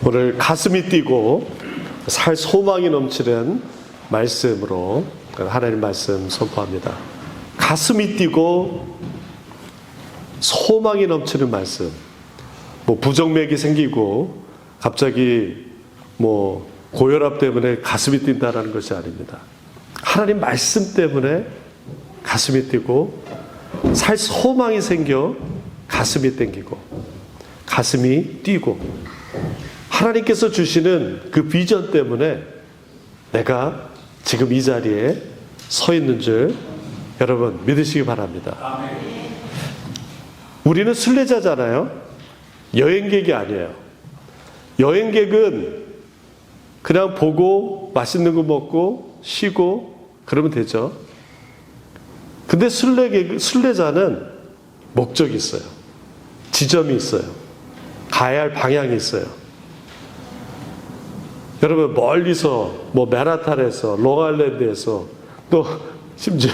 오늘 가슴이 뛰고 살 소망이 넘치는 말씀으로 하나님 말씀 선포합니다. 가슴이 뛰고 소망이 넘치는 말씀. 부정맥이 생기고 갑자기 고혈압 때문에 가슴이 뛴다는 것이 아닙니다. 하나님 말씀 때문에 가슴이 뛰고 살 소망이 생겨 가슴이 땡기고 가슴이 뛰고 하나님께서 주시는 그 비전 때문에 내가 지금 이 자리에 서 있는 줄 여러분 믿으시기 바랍니다. 우리는 순례자잖아요. 여행객이 아니에요. 여행객은 그냥 보고 맛있는 거 먹고 쉬고 그러면 되죠. 근데 순례자는 목적이 있어요. 지점이 있어요. 가야 할 방향이 있어요. 여러분 멀리서 맨하탄에서 롱아일랜드에서 또 심지어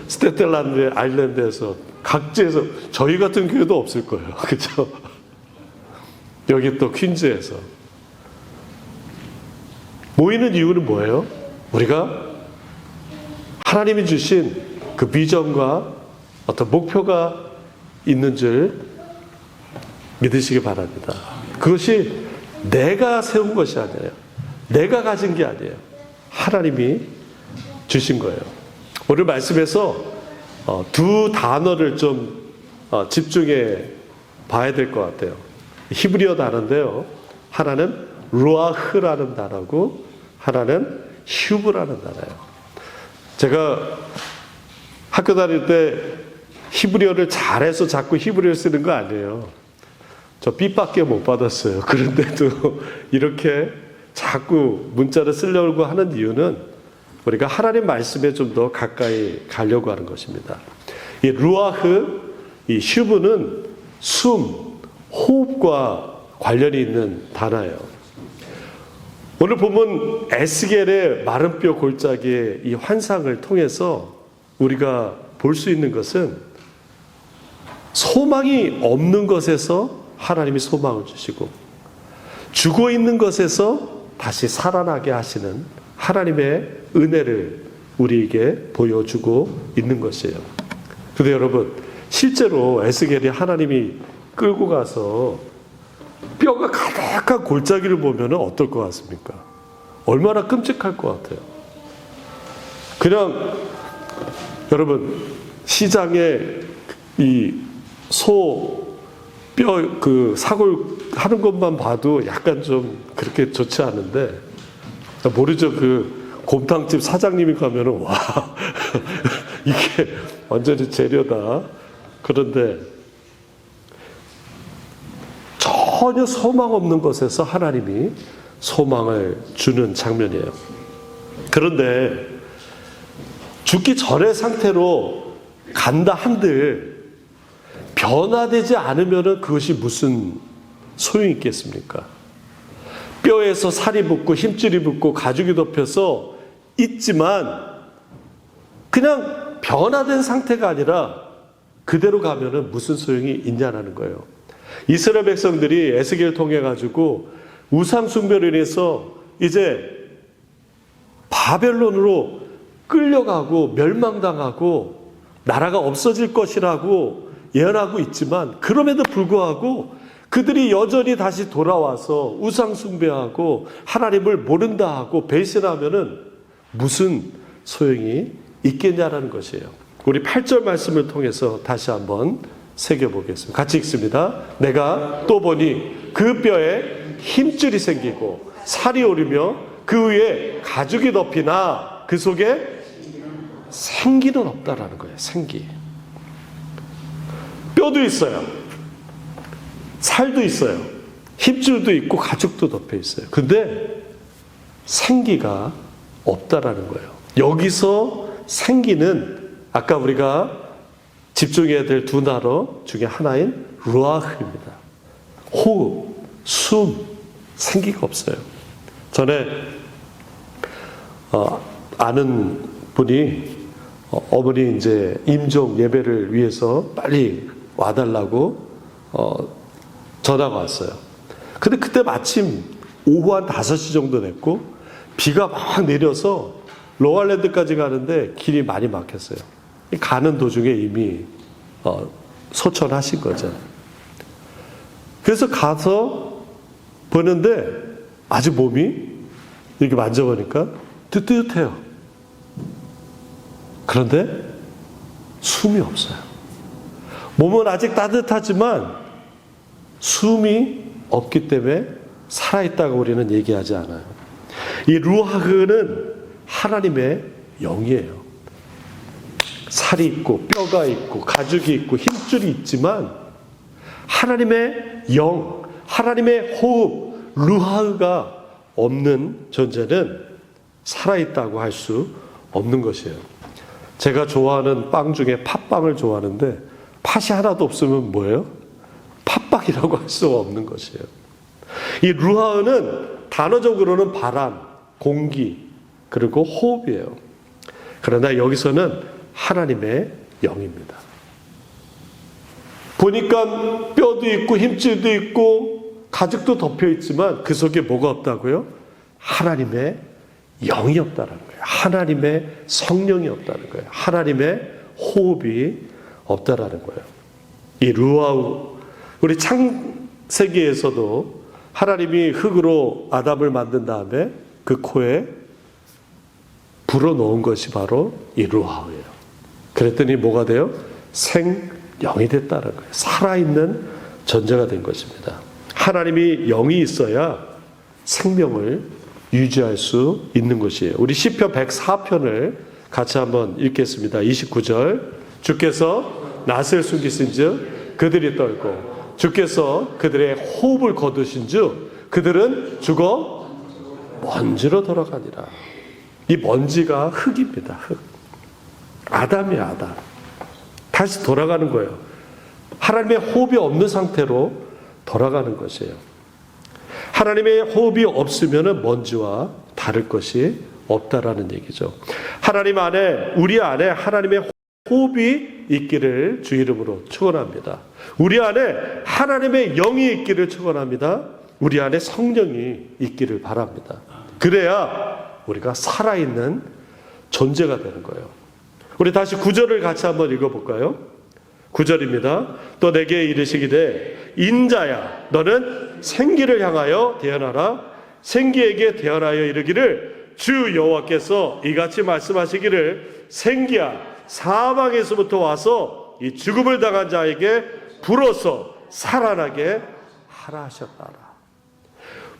스테튼 아일랜드에서 각지에서 저희 같은 교회도 없을 거예요. 그렇죠? 여기 또 퀸즈에서 모이는 이유는 뭐예요? 우리가 하나님이 주신 그 비전과 어떤 목표가 있는 줄 믿으시기 바랍니다. 그것이 내가 세운 것이 아니에요. 내가 가진 게 아니에요. 하나님이 주신 거예요. 오늘 말씀에서 두 단어를 좀 집중해 봐야 될 것 같아요. 히브리어 단어인데요. 하나는 루아흐라는 단어고 하나는 휴브라는 단어예요. 제가 학교 다닐 때 히브리어를 잘해서 자꾸 히브리어를 쓰는 거 아니에요. 저 B밖에 못 받았어요. 그런데도 이렇게 자꾸 문자를 쓰려고 하는 이유는 우리가 하나님 말씀에 좀 더 가까이 가려고 하는 것입니다. 이 루아흐, 이 휴브는 숨, 호흡과 관련이 있는 단어예요. 오늘 보면 에스겔의 마른 뼈 골짜기의 이 환상을 통해서 우리가 볼 수 있는 것은 소망이 없는 것에서 하나님이 소망을 주시고 죽어 있는 것에서 다시 살아나게 하시는 하나님의 은혜를 우리에게 보여주고 있는 것이에요. 그런데 여러분 실제로 에스겔이 하나님이 끌고 가서 뼈가 가득한 골짜기를 보면 어떨 것 같습니까? 얼마나 끔찍할 것 같아요. 그냥 여러분 시장에 이 소 뼈 사골 하는 것만 봐도 약간 좀 그렇게 좋지 않은데 모르죠. 그 곰탕집 사장님이 가면은 와 이게 완전히 재료다. 그런데 전혀 소망 없는 것에서 하나님이 소망을 주는 장면이에요. 그런데 죽기 전의 상태로 간다 한들 변화되지 않으면 그것이 무슨 소용이 있겠습니까? 뼈에서 살이 붙고 힘줄이 붙고 가죽이 덮여서 있지만 그냥 변화된 상태가 아니라 그대로 가면 무슨 소용이 있냐는 거예요. 이스라엘 백성들이 에스겔을 통해 가지고 우상 숭배로 인해서 이제 바벨론으로 끌려가고 멸망당하고 나라가 없어질 것이라고 예언하고 있지만 그럼에도 불구하고 그들이 여전히 다시 돌아와서 우상 숭배하고 하나님을 모른다 하고 배신하면은 무슨 소용이 있겠냐라는 것이에요. 우리 8절 말씀을 통해서 다시 한번 새겨보겠습니다. 같이 읽습니다. 내가 또 보니 그 뼈에 힘줄이 생기고 살이 오르며 그 위에 가죽이 덮이나 그 속에 생기는 없다라는 거예요. 생기. 뼈도 있어요. 살도 있어요. 힘줄도 있고 가죽도 덮여 있어요. 근데 생기가 없다라는 거예요. 여기서 생기는 아까 우리가 집중해야 될 두 단어 중에 하나인 루아흐입니다. 호흡, 숨, 생기가 없어요. 전에 아는 분이 어머니 이제 임종 예배를 위해서 빨리 와달라고 전화가 왔어요. 근데 그때 마침 오후 한 5시 정도 됐고 비가 막 내려서 로알랜드까지 가는데 길이 많이 막혔어요. 가는 도중에 이미 소천하신 거죠. 그래서 가서 보는데 아직 몸이 이렇게 만져보니까 뜨뜻해요. 그런데 숨이 없어요. 몸은 아직 따뜻하지만 숨이 없기 때문에 살아있다고 우리는 얘기하지 않아요. 이 루하흐는 하나님의 영이에요. 살이 있고 뼈가 있고 가죽이 있고 힘줄이 있지만 하나님의 영, 하나님의 호흡, 루하흐가 없는 존재는 살아있다고 할 수 없는 것이에요. 제가 좋아하는 빵 중에 팥빵을 좋아하는데 팥이 하나도 없으면 뭐예요? 팥빵이라고 할 수가 없는 것이에요. 이 루하흐는 단어적으로는 바람, 공기, 그리고 호흡이에요. 그러나 여기서는 하나님의 영입니다. 보니까 뼈도 있고 힘줄도 있고 가죽도 덮여 있지만 그 속에 뭐가 없다고요? 하나님의 영이 없다는 거예요. 하나님의 성령이 없다는 거예요. 하나님의 호흡이 없다라는 거예요. 이 루하흐, 우리 창세기에서도 하나님이 흙으로 아담을 만든 다음에 그 코에 불어넣은 것이 바로 이 루하흐예요. 그랬더니 뭐가 돼요? 생영이 됐다는 거예요. 살아있는 존재가 된 것입니다. 하나님이 영이 있어야 생명을 유지할 수 있는 것이에요. 우리 시편 104편을 같이 한번 읽겠습니다. 29절. 주께서 낯을 숨기신즉 그들이 떨고 주께서 그들의 호흡을 거두신즉 그들은 죽어 먼지로 돌아가니라. 이 먼지가 흙입니다. 흙. 아담이야, 아담. 다시 돌아가는 거예요. 하나님의 호흡이 없는 상태로 돌아가는 것이에요. 하나님의 호흡이 없으면 먼지와 다를 것이 없다라는 얘기죠. 하나님 안에, 우리 안에 하나님의 호흡이 있기를 주 이름으로 축원합니다. 우리 안에 하나님의 영이 있기를 축원합니다. 우리 안에 성령이 있기를 바랍니다. 그래야 우리가 살아있는 존재가 되는 거예요. 우리 다시 9절을 같이 한번 읽어볼까요? 9절입니다. 또 내게 이르시기를 인자야 너는 생기를 향하여 대언하라. 생기에게 대언하여 이르기를 주 여호와께서 이같이 말씀하시기를 생기야 사방에서부터 와서 이 죽음을 당한 자에게 불어서 살아나게 하라 하셨다라.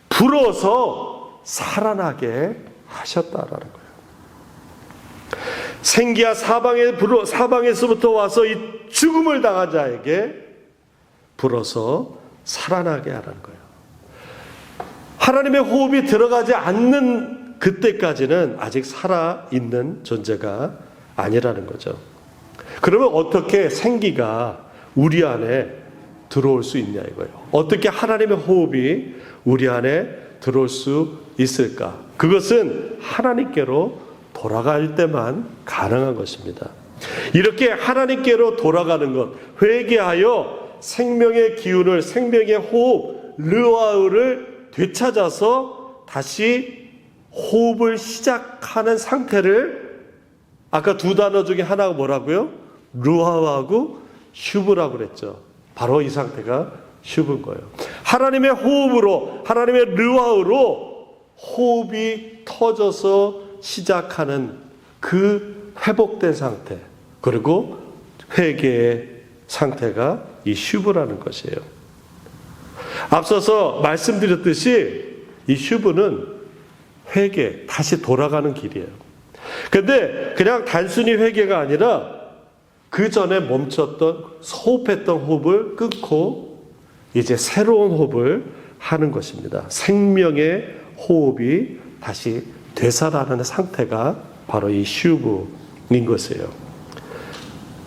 불어서 살아나게 하셨다라는 거예요. 생기야 사방에서부터 와서 이 죽음을 당한 자에게 불어서 살아나게 하라는 거예요. 하나님의 호흡이 들어가지 않는 그때까지는 아직 살아있는 존재가 아니라는 거죠. 그러면 어떻게 생기가 우리 안에 들어올 수 있냐 이거예요. 어떻게 하나님의 호흡이 우리 안에 들어올 수 있을까? 그것은 하나님께로 돌아갈 때만 가능한 것입니다. 이렇게 하나님께로 돌아가는 것, 회개하여 생명의 기운을, 생명의 호흡, 르와우를 되찾아서 다시 호흡을 시작하는 상태를 아까 두 단어 중에 하나가 뭐라고요? 루하우하고 슈브라고 그랬죠. 바로 이 상태가 슈브인 거예요. 하나님의 호흡으로, 하나님의 르와우로 호흡이 터져서 시작하는 그 회복된 상태, 그리고 회개의 상태가 이 슈브라는 것이에요. 앞서서 말씀드렸듯이 이 슈브는 회개, 다시 돌아가는 길이에요. 근데 그냥 단순히 회개가 아니라 그 전에 멈췄던, 호흡했던 호흡을 끊고 이제 새로운 호흡을 하는 것입니다. 생명의 호흡이 다시 되살아나는 상태가 바로 이 슈브인 것이에요.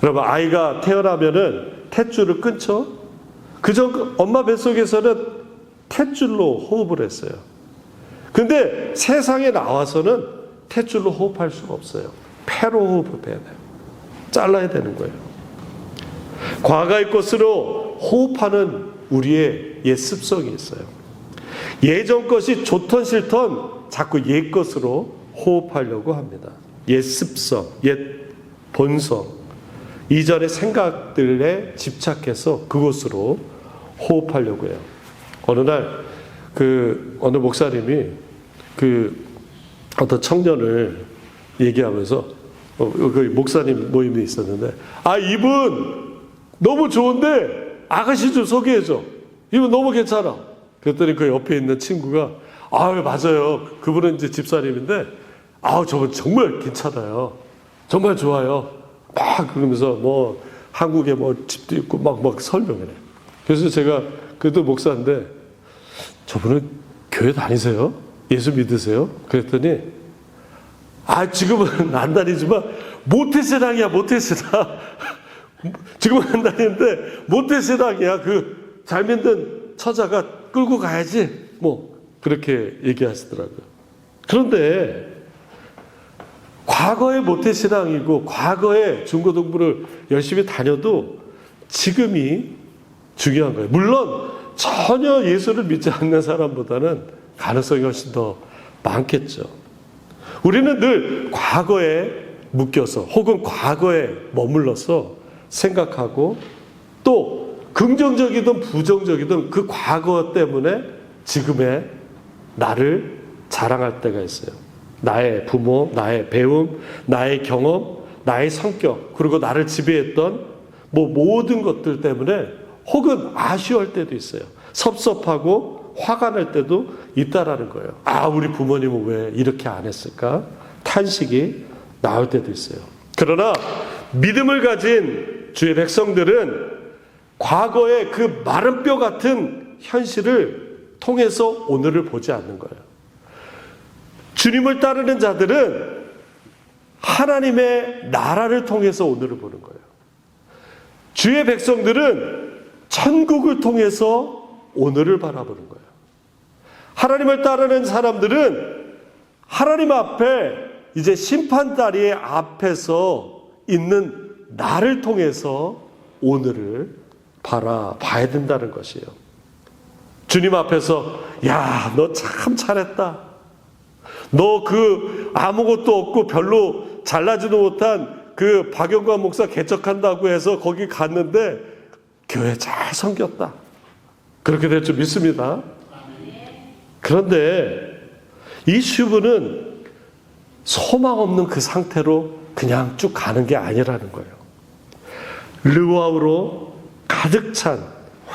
여러분, 아이가 태어나면은 탯줄을 끊죠? 그저 엄마 뱃속에서는 탯줄로 호흡을 했어요. 근데 세상에 나와서는 탯줄로 호흡할 수가 없어요. 폐로 호흡해야 돼요. 잘라야 되는 거예요. 과거의 것으로 호흡하는 우리의 옛 습성이 있어요. 예전 것이 좋던 싫던 자꾸 옛 것으로 호흡하려고 합니다. 옛 습성, 옛 본성, 이전의 생각들에 집착해서 그것으로 호흡하려고 해요. 어느 날 어느 목사님이 어떤 청년을 얘기하면서 그 목사님 모임이 있었는데, 이분 너무 좋은데 아가씨 좀 소개해줘. 이분 너무 괜찮아. 그랬더니 그 옆에 있는 친구가 맞아요. 그분은 이제 집사님인데 저분 정말 괜찮아요. 정말 좋아요. 막 그러면서 뭐 한국에 뭐 집도 있고 막 설명을 해. 그래서 제가 그래도 목사인데 저분은 교회 다니세요? 예수 믿으세요? 그랬더니 지금은 안 다니지만 모태신앙이야, 모태신앙. 지금은 안 다니는데 모태신앙이야. 그 잘 믿는 처자가 끌고 가야지. 뭐 그렇게 얘기하시더라고요. 그런데 과거의 모태신앙이고 과거의 중고등부를 열심히 다녀도 지금이 중요한 거예요. 물론 전혀 예수를 믿지 않는 사람보다는 가능성이 훨씬 더 많겠죠. 우리는 늘 과거에 묶여서 혹은 과거에 머물러서 생각하고 또 긍정적이든 부정적이든 그 과거 때문에 지금의 나를 자랑할 때가 있어요. 나의 부모, 나의 배움, 나의 경험, 나의 성격, 그리고 나를 지배했던 모든 것들 때문에 혹은 아쉬워할 때도 있어요. 섭섭하고 화가 날 때도 있다라는 거예요. 우리 부모님은 왜 이렇게 안 했을까? 탄식이 나올 때도 있어요. 그러나 믿음을 가진 주의 백성들은 과거의 그 마른 뼈 같은 현실을 통해서 오늘을 보지 않는 거예요. 주님을 따르는 자들은 하나님의 나라를 통해서 오늘을 보는 거예요. 주의 백성들은 천국을 통해서 오늘을 바라보는 거예요. 하나님을 따르는 사람들은 하나님 앞에 이제 심판다리 앞에서 있는 나를 통해서 오늘을 바라봐야 된다는 것이에요. 주님 앞에서 너 참 잘했다. 너 아무것도 없고 별로 잘나지도 못한 박영관 목사 개척한다고 해서 거기 갔는데 교회 잘 섬겼다. 그렇게 될 줄 믿습니다. 그런데 이 슈브는 소망 없는 그 상태로 그냥 쭉 가는 게 아니라는 거예요. 르와우로 가득 찬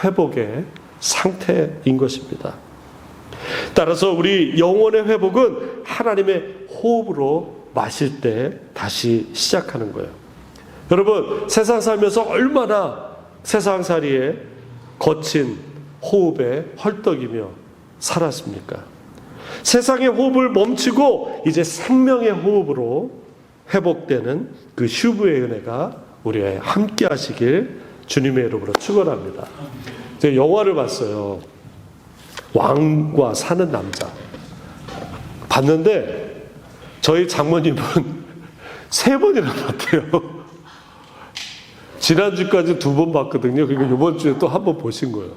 회복의 상태인 것입니다. 따라서 우리 영혼의 회복은 하나님의 호흡으로 마실 때 다시 시작하는 거예요. 여러분, 세상 살면서 얼마나 세상살이에 거친 호흡에 헐떡이며 살았습니까? 세상의 호흡을 멈추고 이제 생명의 호흡으로 회복되는 그 슈브의 은혜가 우리와 함께 하시길 주님의 이름으로 축원합니다. 제가 영화를 봤어요. 왕과 사는 남자. 봤는데 저희 장모님은 3번이나 봤대요. 지난주까지 2번 봤거든요. 그리고 이번 주에 또 1번 보신 거예요.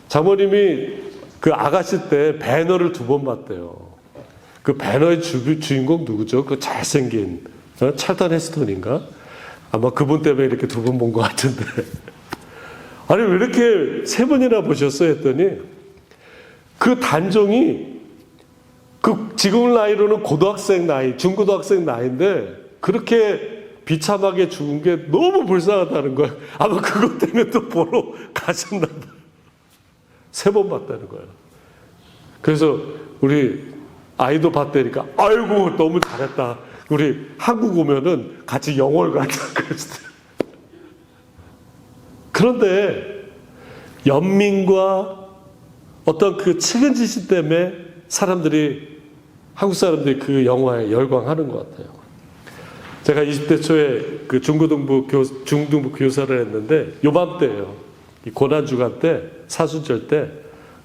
장모님이 그 아가씨 때 배너를 2번 봤대요. 그 배너의 주인공 누구죠? 그 잘생긴 찰턴 헤스턴인가? 아마 그분 때문에 이렇게 2번 본 것 같은데. 아니, 왜 이렇게 3번이나 보셨어요? 했더니 그 단종이 지금 나이로는 고등학생 나이, 중고등학생 나이인데 그렇게 비참하게 죽은 게 너무 불쌍하다는 거예요. 아마 그것 때문에 또 보러 가셨나 봐요. 3번 봤다는 거예요. 그래서 우리 아이도 봤다니까 아이고 너무 잘했다. 우리 한국 오면은 같이 영월 가자 그랬어요. 그런데 연민과 어떤 그 측은지심 때문에 한국 사람들이 그 영화에 열광하는 것 같아요. 제가 20대 초에 그 중등부 교사를 했는데 요맘때예요. 이 고난주간 때, 사순절 때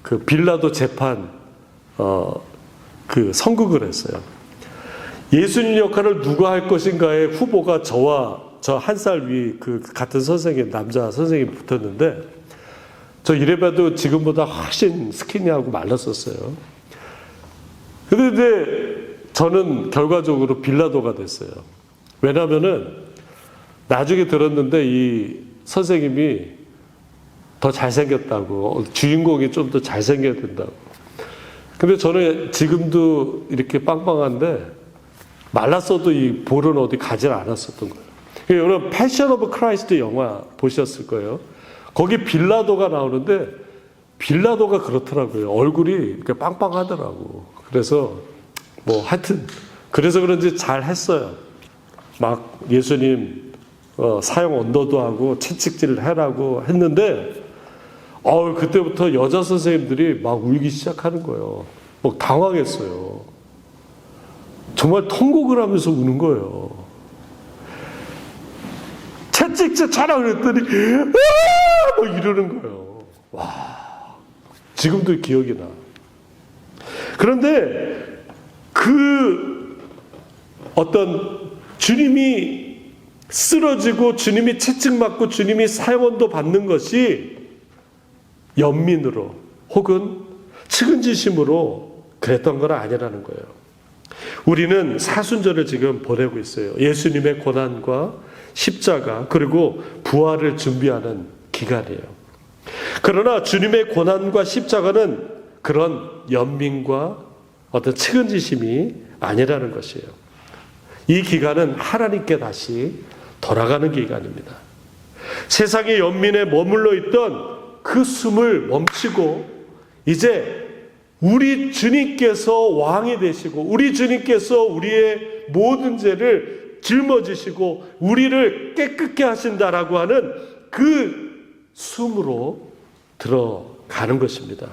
그 빌라도 재판 그 선국을 했어요. 예수님 역할을 누가 할 것인가의 후보가 저와 저 1살 위 그 같은 선생님, 남자 선생님이 붙었는데 저 이래봐도 지금보다 훨씬 스키니하고 말랐었어요. 근데 이제 저는 결과적으로 빌라도가 됐어요. 왜냐면은 나중에 들었는데 이 선생님이 더 잘생겼다고, 주인공이 좀 더 잘생겨야 된다고. 근데 저는 지금도 이렇게 빵빵한데 말랐어도 이 볼은 어디 가지 않았었던 거예요. 여러분 패션 오브 크라이스트 영화 보셨을 거예요. 거기 빌라도가 나오는데 빌라도가 그렇더라고요. 얼굴이 이렇게 빵빵하더라고. 그래서 뭐 하여튼 그래서 그런지 잘 했어요. 막 예수님 사형 언도도 하고 채찍질을 해라고 했는데 그때부터 여자 선생님들이 막 울기 시작하는 거예요. 막 당황했어요. 정말 통곡을 하면서 우는 거예요. 채찍질 차라 그랬더니 뭐 이러는 거예요. 와, 지금도 기억이 나. 그런데 그 어떤 주님이 쓰러지고 주님이 채찍 맞고 주님이 사형언도 받는 것이 연민으로 혹은 측은지심으로 그랬던 건 아니라는 거예요. 우리는 사순절을 지금 보내고 있어요. 예수님의 고난과 십자가 그리고 부활을 준비하는 기간이에요. 그러나 주님의 고난과 십자가는 그런 연민과 어떤 측은지심이 아니라는 것이에요. 이 기간은 하나님께 다시 돌아가는 기간입니다. 세상의 연민에 머물러 있던 그 숨을 멈추고 이제 우리 주님께서 왕이 되시고 우리 주님께서 우리의 모든 죄를 짊어지시고 우리를 깨끗게 하신다라고 하는 그 숨으로 들어가는 것입니다.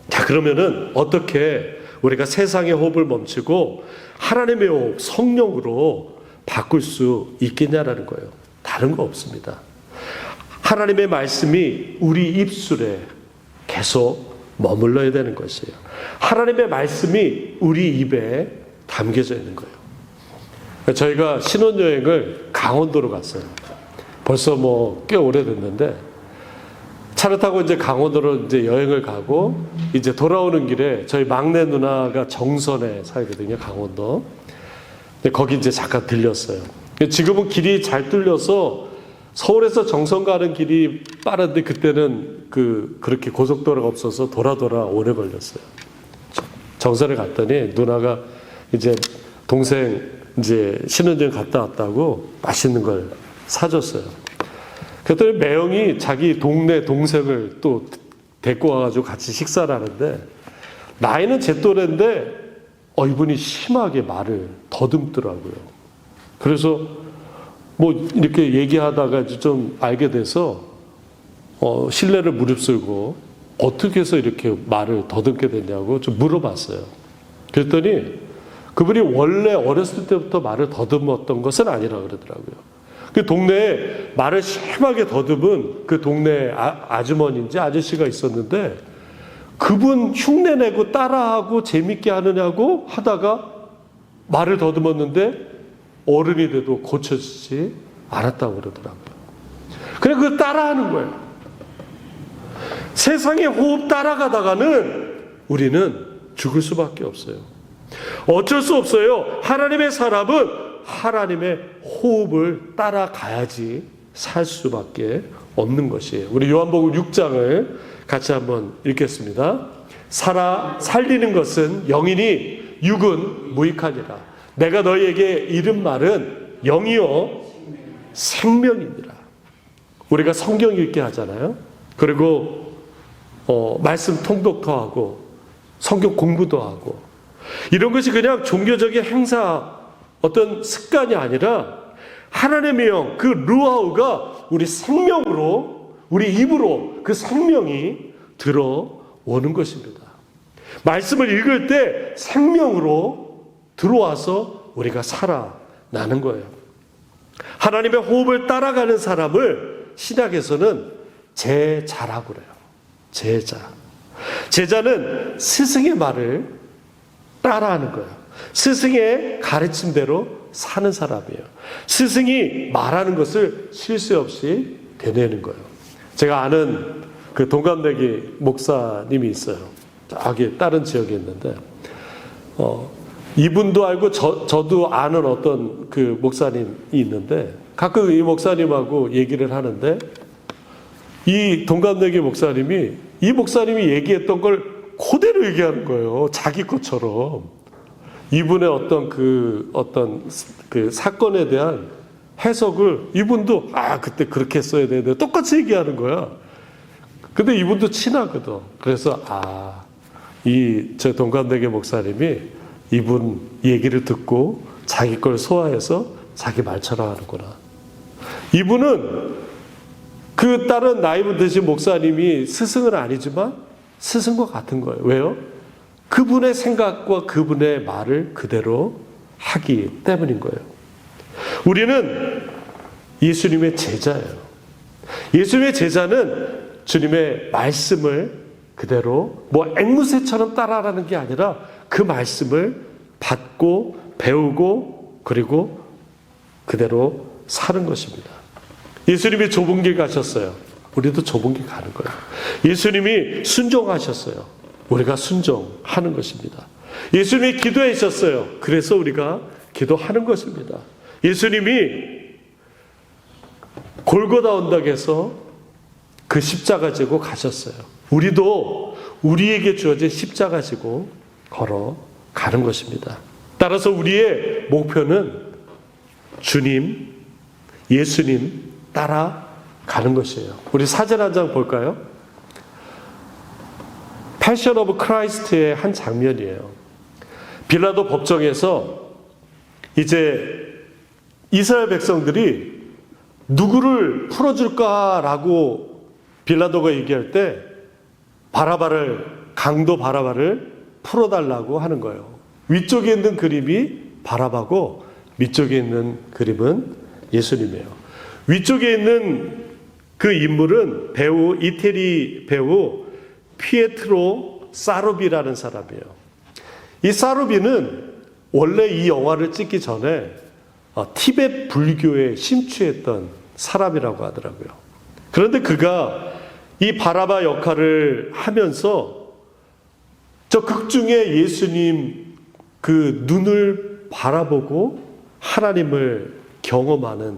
자, 그러면은 어떻게 우리가 세상의 호흡을 멈추고 하나님의 호흡, 성령으로 바꿀 수 있겠냐라는 거예요. 다른 거 없습니다. 하나님의 말씀이 우리 입술에 계속 머물러야 되는 것이에요. 하나님의 말씀이 우리 입에 담겨져 있는 거예요. 저희가 신혼여행을 강원도로 갔어요. 벌써 뭐 꽤 오래됐는데 차를 타고 이제 강원도로 이제 여행을 가고 이제 돌아오는 길에 저희 막내 누나가 정선에 살거든요, 강원도. 근데 거기 이제 잠깐 들렸어요. 지금은 길이 잘 뚫려서 서울에서 정선 가는 길이 빠른데 그때는 그렇게 고속도로가 없어서 돌아 오래 걸렸어요. 정선에 갔더니 누나가 이제 동생 이제 신혼여행 갔다 왔다고 맛있는 걸 사줬어요. 그랬더니 매형이 자기 동네 동생을 또 데리고 와가지고 같이 식사를 하는데 나이는 제 또래인데 이분이 심하게 말을 더듬더라고요. 그래서 뭐 이렇게 얘기하다가 좀 알게 돼서 신뢰를 무릅쓰고 어떻게 해서 이렇게 말을 더듬게 됐냐고 좀 물어봤어요. 그랬더니 그분이 원래 어렸을 때부터 말을 더듬었던 것은 아니라 그러더라고요. 그 동네에 말을 심하게 더듬은 그 동네 아주머니인지 아저씨가 있었는데 그분 흉내내고 따라하고 재밌게 하느냐고 하다가 말을 더듬었는데 어른이 돼도 고쳐지지 않았다고 그러더라고요. 그냥 그걸 따라하는 거예요. 세상의 호흡 따라가다가는 우리는 죽을 수밖에 없어요. 어쩔 수 없어요. 하나님의 사람은 하나님의 호흡을 따라가야지 살 수밖에 없는 것이에요. 우리 요한복음 6장을 같이 한번 읽겠습니다. 살리는 것은 영이니 육은 무익하니라. 내가 너희에게 이른 말은 영이요 생명이니라. 우리가 성경 읽게 하잖아요. 그리고 말씀 통독도 하고 성경 공부도 하고 이런 것이 그냥 종교적인 행사 어떤 습관이 아니라 하나님의 영, 그 루아우가 우리 생명으로 우리 입으로 그 생명이 들어오는 것입니다. 말씀을 읽을 때 생명으로 들어와서 우리가 살아나는 거예요. 하나님의 호흡을 따라가는 사람을 신약에서는 제자라고 그래요. 제자. 제자는 스승의 말을 따라하는 거예요. 스승의 가르침대로 사는 사람이에요. 스승이 말하는 것을 실수 없이 되뇌는 거예요. 제가 아는 그 동갑내기 목사님이 있어요. 저기 다른 지역에 있는데, 이분도 알고 저도 아는 어떤 그 목사님이 있는데, 가끔 이 목사님하고 얘기를 하는데, 이 동갑내기 목사님이 이 목사님이 얘기했던 걸 그대로 얘기하는 거예요. 자기 것처럼. 이분의 어떤 그 사건에 대한 해석을 이분도 그때 그렇게 했어야 되는데 똑같이 얘기하는 거야. 근데 이분도 친하거든. 그래서 저 동갑내기 목사님이 이분 얘기를 듣고 자기 걸 소화해서 자기 말처럼 하는구나. 이분은 그 다른 나이 드신 목사님이 스승은 아니지만 스승과 같은 거예요. 왜요? 그분의 생각과 그분의 말을 그대로 하기 때문인 거예요. 우리는 예수님의 제자예요. 예수님의 제자는 주님의 말씀을 그대로 앵무새처럼 따라하는 게 아니라 그 말씀을 받고 배우고 그리고 그대로 사는 것입니다. 예수님이 좁은 길 가셨어요. 우리도 좁은 길 가는 거예요. 예수님이 순종하셨어요. 우리가 순종하는 것입니다. 예수님이 기도하셨어요. 그래서 우리가 기도하는 것입니다. 예수님이 골고다 언덕에서 그 십자가 지고 가셨어요. 우리도 우리에게 주어진 십자가 지고 걸어가는 것입니다. 따라서 우리의 목표는 주님, 예수님 따라가는 것이에요. 우리 사진 한 장 볼까요? 패션 오브 크라이스트의 한 장면이에요. 빌라도 법정에서 이제 이스라엘 백성들이 누구를 풀어줄까라고 빌라도가 얘기할 때 강도 바라바를 풀어달라고 하는 거예요. 위쪽에 있는 그림이 바라바고 밑쪽에 있는 그림은 예수님이에요. 위쪽에 있는 그 인물은 이태리 배우 피에트로 사루비라는 사람이에요. 이 사루비는 원래 이 영화를 찍기 전에 티베트 불교에 심취했던 사람이라고 하더라고요. 그런데 그가 이 바라바 역할을 하면서 저 극 중에 예수님 그 눈을 바라보고 하나님을 경험하는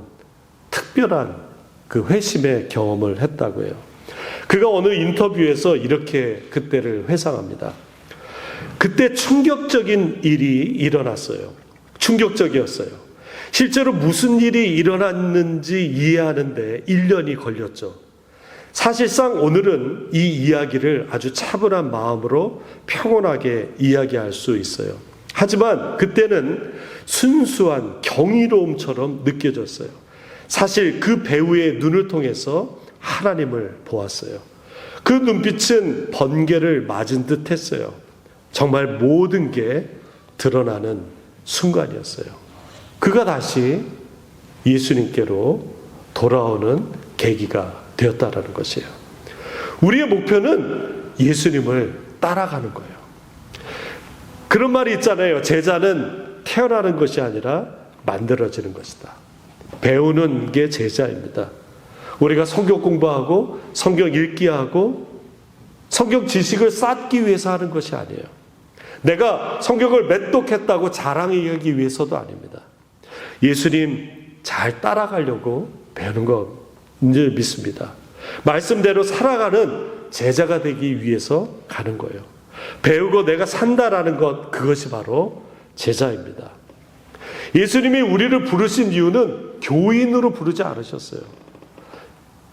특별한 그 회심의 경험을 했다고 해요. 그가 어느 인터뷰에서 이렇게 그때를 회상합니다. 그때 충격적인 일이 일어났어요. 충격적이었어요. 실제로 무슨 일이 일어났는지 이해하는데 1년이 걸렸죠. 사실상 오늘은 이 이야기를 아주 차분한 마음으로 평온하게 이야기할 수 있어요. 하지만 그때는 순수한 경이로움처럼 느껴졌어요. 사실 그 배우의 눈을 통해서 하나님을 보았어요. 그 눈빛은 번개를 맞은 듯 했어요. 정말 모든 게 드러나는 순간이었어요. 그가 다시 예수님께로 돌아오는 계기가 되었다라는 것이에요. 우리의 목표는 예수님을 따라가는 거예요. 그런 말이 있잖아요. 제자는 태어나는 것이 아니라 만들어지는 것이다. 배우는 게 제자입니다. 우리가 성경 공부하고 성경 읽기 하고 성경 지식을 쌓기 위해서 하는 것이 아니에요. 내가 성경을 맺독했다고 자랑하기 위해서도 아닙니다. 예수님 잘 따라가려고 배우는 건 늘 믿습니다. 말씀대로 살아가는 제자가 되기 위해서 가는 거예요. 배우고 내가 산다라는 것, 그것이 바로 제자입니다. 예수님이 우리를 부르신 이유는 교인으로 부르지 않으셨어요.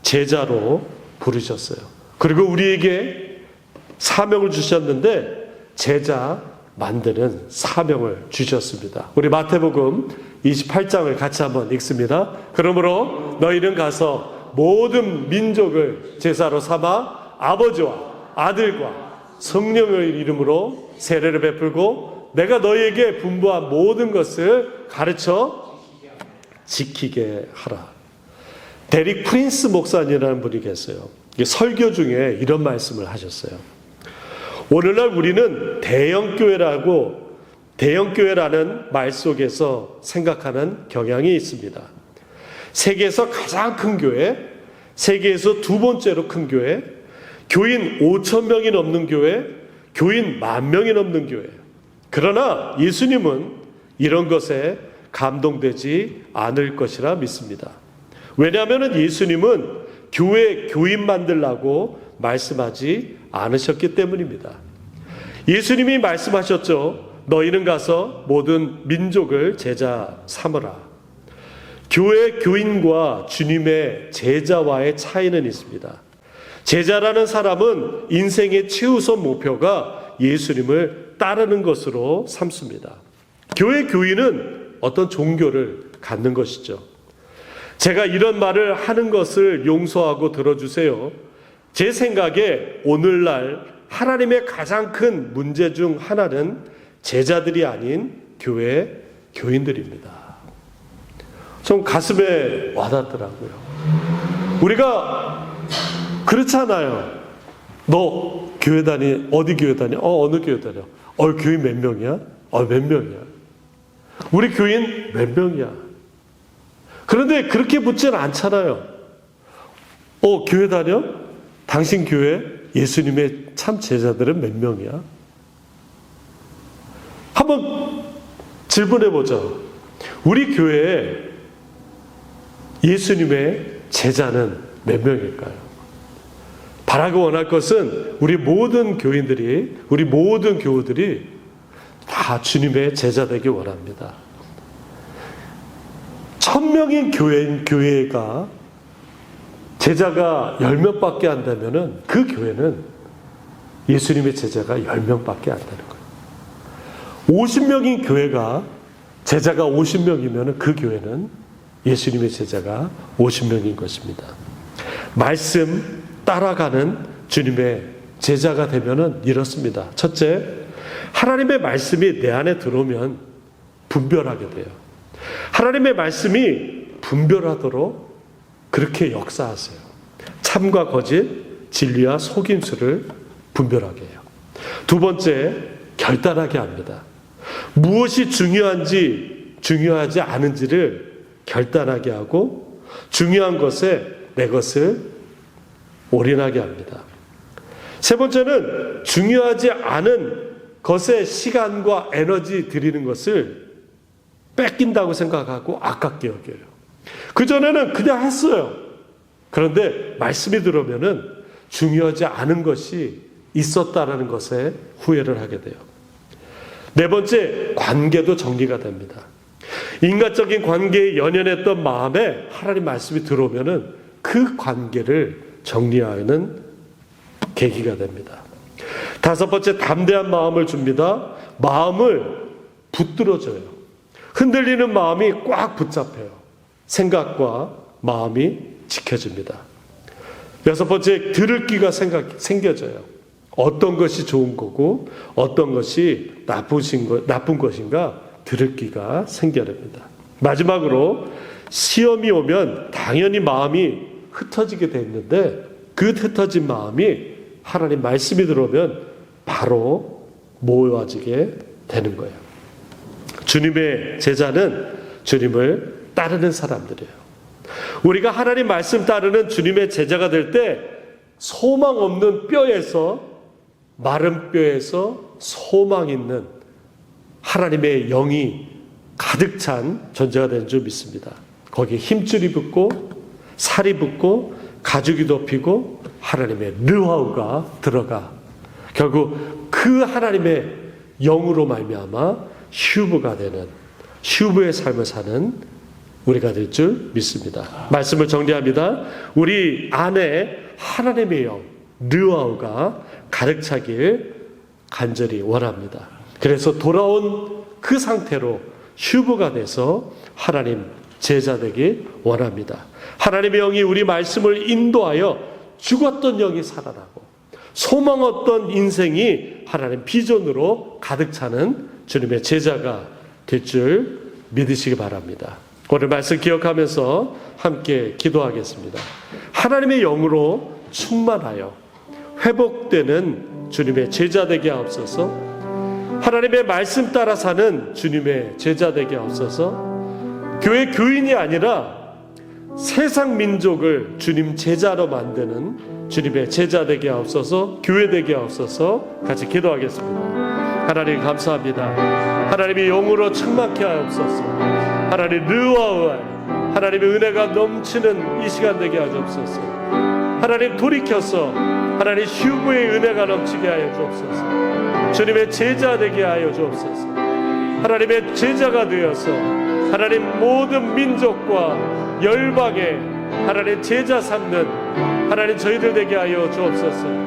제자로 부르셨어요. 그리고 우리에게 사명을 주셨는데 제자 만드는 사명을 주셨습니다. 우리 마태복음 28장을 같이 한번 읽습니다. 그러므로 너희는 가서 모든 민족을 제사로 삼아 아버지와 아들과 성령의 이름으로 세례를 베풀고 내가 너희에게 분부한 모든 것을 가르쳐 지키게 하라. 데릭 프린스 목사님이라는 분이 계세요. 설교 중에 이런 말씀을 하셨어요. 오늘날 우리는 대형교회라는 말 속에서 생각하는 경향이 있습니다. 세계에서 가장 큰 교회, 세계에서 두 번째로 큰 교회, 교인 5천 명이 넘는 교회, 교인 10,000명이 넘는 교회. 그러나 예수님은 이런 것에 감동되지 않을 것이라 믿습니다. 왜냐하면 예수님은 교회 교인 만들라고 말씀하지 않으셨기 때문입니다. 예수님이 말씀하셨죠. 너희는 가서 모든 민족을 제자 삼으라. 교회 교인과 주님의 제자와의 차이는 있습니다. 제자라는 사람은 인생의 최우선 목표가 예수님을 따르는 것으로 삼습니다. 교회 교인은 어떤 종교를 갖는 것이죠. 제가 이런 말을 하는 것을 용서하고 들어주세요. 제 생각에 오늘날 하나님의 가장 큰 문제 중 하나는 제자들이 아닌 교회 교인들입니다. 좀 가슴에 와닿더라고요. 우리가 그렇잖아요. 너 교회 다니, 어디 교회 다니? 어느 교회 다녀? 교인 몇 명이야? 몇 명이야? 우리 교인 몇 명이야? 그런데 그렇게 묻지는 않잖아요. 교회 다녀? 당신 교회 예수님의 참 제자들은 몇 명이야? 한번 질문해 보자. 우리 교회에 예수님의 제자는 몇 명일까요? 바라고 원할 것은 우리 모든 교인들이, 우리 모든 교우들이 다 주님의 제자 되길 원합니다. 1,000명인 교회가 제자가 10명밖에 안 되면은 그 교회는 예수님의 제자가 10명밖에 안 되는 거예요. 50명인 교회가 제자가 50명이면 그 교회는 예수님의 제자가 50명인 것입니다. 말씀 따라가는 주님의 제자가 되면은 이렇습니다. 첫째, 하나님의 말씀이 내 안에 들어오면 분별하게 돼요. 하나님의 말씀이 분별하도록 그렇게 역사하세요. 참과 거짓, 진리와 속임수를 분별하게 해요. 두 번째, 결단하게 합니다. 무엇이 중요한지 중요하지 않은지를 결단하게 하고 중요한 것에 내 것을 올인하게 합니다. 세 번째는 중요하지 않은 것에 시간과 에너지 들이는 것을 뺏긴다고 생각하고 아깝게 여겨요. 그전에는 그냥 했어요. 그런데 말씀이 들어오면은 중요하지 않은 것이 있었다라는 것에 후회를 하게 돼요. 네 번째, 관계도 정리가 됩니다. 인간적인 관계에 연연했던 마음에 하나님 말씀이 들어오면은 그 관계를 정리하는 계기가 됩니다. 다섯 번째, 담대한 마음을 줍니다. 마음을 붙들어줘요. 흔들리는 마음이 꽉 붙잡혀요. 생각과 마음이 지켜집니다. 여섯 번째, 들을 귀가 생겨져요. 어떤 것이 좋은 거고 어떤 것이 나쁜 것인가 들을 귀가 생겨납니다. 마지막으로 시험이 오면 당연히 마음이 흩어지게 돼 있는데 그 흩어진 마음이 하나님 말씀이 들어오면 바로 모아지게 되는 거예요. 주님의 제자는 주님을 따르는 사람들이에요. 우리가 하나님 말씀 따르는 주님의 제자가 될 때 소망 없는 뼈에서 마른 뼈에서 소망 있는 하나님의 영이 가득 찬 존재가 되는 줄 믿습니다. 거기에 힘줄이 붙고 살이 붙고 가죽이 덮이고 하나님의 르하우가 들어가 결국 그 하나님의 영으로 말미암아 슈브가 되는 슈브의 삶을 사는 우리가 될 줄 믿습니다. 말씀을 정리합니다. 우리 안에 하나님의 영 르하우가 가득 차길 간절히 원합니다. 그래서 돌아온 그 상태로 슈브가 돼서 하나님 제자 되길 원합니다. 하나님의 영이 우리 말씀을 인도하여 죽었던 영이 살아나고 소망 없던 인생이 하나님 비전으로 가득 차는 주님의 제자가 될 줄 믿으시기 바랍니다. 오늘 말씀 기억하면서 함께 기도하겠습니다. 하나님의 영으로 충만하여 회복되는 주님의 제자 되게 하옵소서. 하나님의 말씀 따라 사는 주님의 제자 되게 하옵소서. 교회 교인이 아니라 세상 민족을 주님 제자로 만드는 주님의 제자 되게 하옵소서, 교회 되게 하옵소서. 같이 기도하겠습니다. 하나님 감사합니다. 하나님의 영으로 충만케 하옵소서. 하나님 르와의 하나님의 은혜가 넘치는 이 시간 되게 하옵소서. 하나님 돌이켜서 하나님 휴무의 은혜가 넘치게 하여 주옵소서. 주님의 제자 되게 하여 주옵소서. 하나님의 제자가 되어서 하나님 모든 민족과 열방에 하나님 제자 삼는 하나님 저희들 되게 하여 주옵소서.